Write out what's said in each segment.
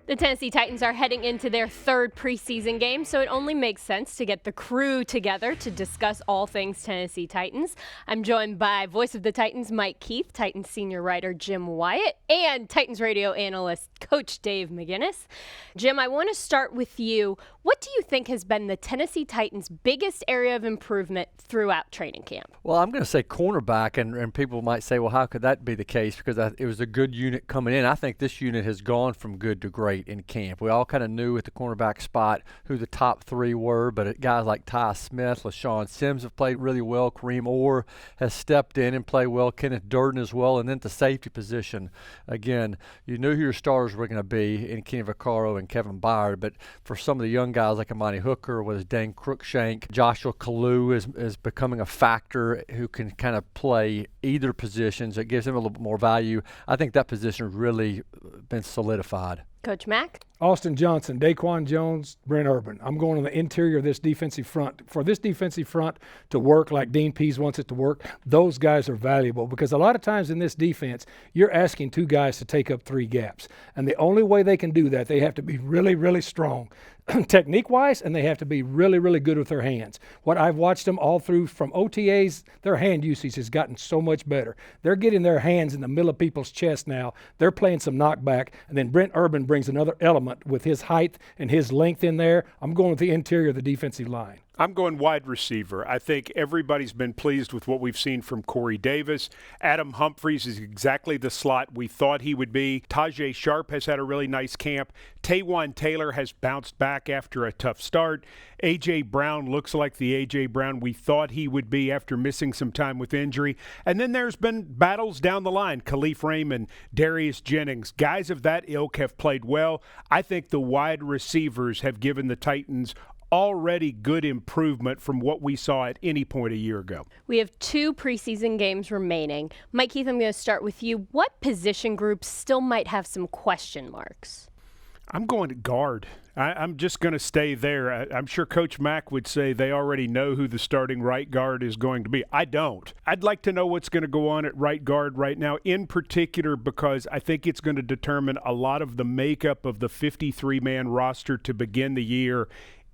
The Tennessee Titans are heading into their third preseason game, so it only makes sense to get the crew together to discuss all things Tennessee Titans. I'm joined by voice of the Titans, Mike Keith, Titans senior writer Jim Wyatt, and Titans radio analyst Coach Dave McGinnis. Jim, I want to start with you. What do you think has been the Tennessee Titans' biggest area of improvement throughout training camp? Well, I'm going to say cornerback, and people might say, well, how could that be the case? Because it was a good unit coming in. I think this unit has gone from good to great in camp. We all kind of knew at the cornerback spot who the top three were, but guys like Ty Smith, LaShawn Sims have played really well. Kareem Orr has stepped in and played well. Kenneth Durden as well. And then at the safety position, again, you knew who your starters were going to be in Kenny Vaccaro and Kevin Byard, but for some of the young guys like Amani Hooker with Dan Cruikshank, Joshua Kalu is becoming a factor who can kind of play either positions. It gives him a little bit more value. I think that position has really been solidified. Coach Mack? Austin Johnson, Daquan Jones, Brent Urban. I'm going on the interior of this defensive front. For this defensive front to work like Dean Pease wants it to work, those guys are valuable because a lot of times in this defense, you're asking two guys to take up three gaps. And the only way they can do that, they have to be really, really strong technique-wise, and they have to be really, really good with their hands. What I've watched them all through from OTAs, their hand usage has gotten so much better. They're getting their hands in the middle of people's chest now. They're playing some knockback, and then Brent Urban brings another element with his height and his length in there. I'm going with the interior of the defensive line. I'm going wide receiver. I think everybody's been pleased with what we've seen from Corey Davis. Adam Humphries is exactly the slot we thought he would be. Tajay Sharp has had a really nice camp. Taywan Taylor has bounced back after a tough start. A.J. Brown looks like the A.J. Brown we thought he would be after missing some time with injury. And then there's been battles down the line. Khalif Raymond, Darius Jennings, guys of that ilk have played well. I think the wide receivers have given the Titans already good improvement from what we saw at any point a year ago. We have 2 preseason games remaining. Mike Keith, I'm going to start with you. What position groups still might have some question marks? I'm going to guard. I'm just going to stay there. I'm sure Coach Mack would say they already know who the starting right guard is going to be. I don't. I'd like to know what's going to go on at right guard right now, in particular because I think it's going to determine a lot of the makeup of the 53-man roster to begin the year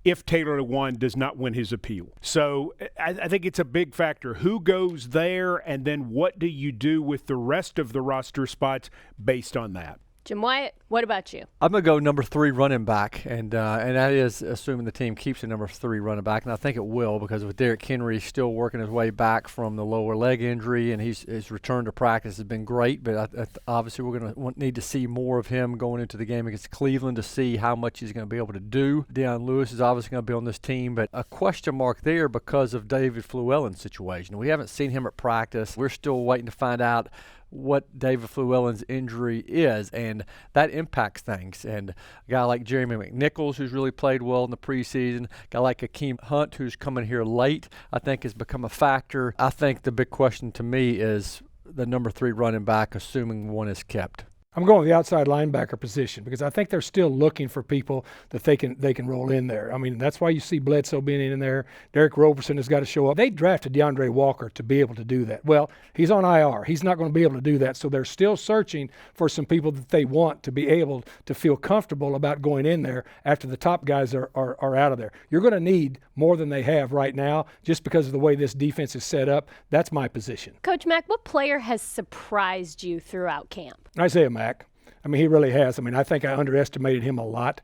if Taylor Lewan does not win his appeal. So I think it's a big factor. Who goes there, and then what do you do with the rest of the roster spots based on that? Jim Wyatt, what about you? I'm going to go number 3 running back, and that is assuming the team keeps the number 3 running back, and I think it will because with Derrick Henry still working his way back from the lower leg injury, and his return to practice has been great, but obviously we're going to need to see more of him going into the game against Cleveland to see how much he's going to be able to do. Deion Lewis is obviously going to be on this team, but a question mark there because of David Fluellen's situation. We haven't seen him at practice. We're still waiting to find out what David Fluellen's injury is, and that impacts things. And a guy like Jeremy McNichols, who's really played well in the preseason, a guy like Akeem Hunt, who's coming here late, I think has become a factor. I think the big question to me is the number 3 running back, assuming one is kept. I'm going with the outside linebacker position because I think they're still looking for people that they can roll in there. I mean, that's why you see Bledsoe being in there. Derek Roberson has got to show up. They drafted DeAndre Walker to be able to do that. Well, he's on IR. He's not going to be able to do that. So they're still searching for some people that they want to be able to feel comfortable about going in there after the top guys are out of there. You're going to need more than they have right now just because of the way this defense is set up. That's my position. Coach Mack, what player has surprised you throughout camp? Isaiah Mack. I mean, he really has. I mean, I think I underestimated him a lot,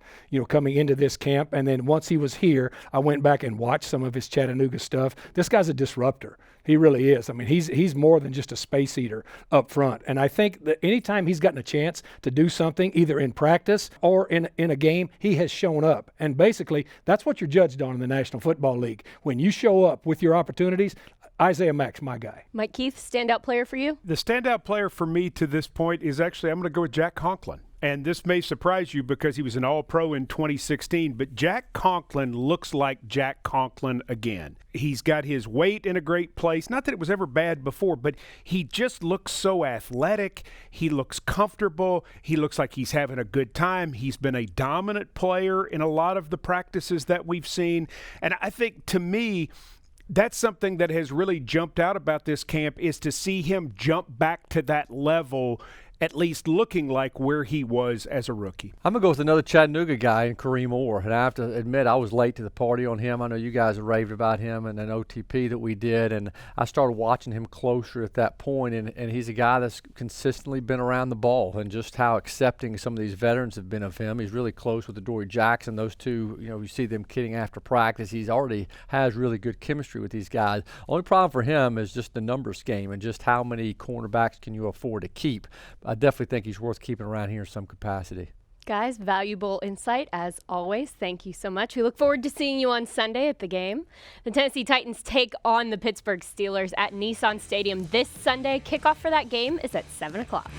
coming into this camp. And then once he was here, I went back and watched some of his Chattanooga stuff. This guy's a disruptor. He really is. I mean, he's more than just a space eater up front. And I think that anytime he's gotten a chance to do something, either in practice or in a game, he has shown up. And basically, that's what you're judged on in the National Football League. When you show up with your opportunities, Isaiah Mack's my guy. Mike Keith, standout player for you? The standout player for me to this point is actually, I'm going to go with Jack Conklin. And this may surprise you because he was an All-Pro in 2016, but Jack Conklin looks like Jack Conklin again. He's got his weight in a great place. Not that it was ever bad before, but he just looks so athletic. He looks comfortable. He looks like he's having a good time. He's been a dominant player in a lot of the practices that we've seen. And I think, to me, that's something that has really jumped out about this camp, is to see him jump back to that level at least looking like where he was as a rookie. I'm going to go with another Chattanooga guy in Kareem Orr. And I have to admit, I was late to the party on him. I know you guys have raved about him and an OTP that we did. And I started watching him closer at that point. And he's a guy that's consistently been around the ball, and just how accepting some of these veterans have been of him. He's really close with Adoree Jackson. Those two, you see them kidding after practice. He's already has really good chemistry with these guys. Only problem for him is just the numbers game and just how many cornerbacks can you afford to keep. I definitely think he's worth keeping around here in some capacity. Guys, valuable insight as always. Thank you so much. We look forward to seeing you on Sunday at the game. The Tennessee Titans take on the Pittsburgh Steelers at Nissan Stadium this Sunday. Kickoff for that game is at 7 o'clock.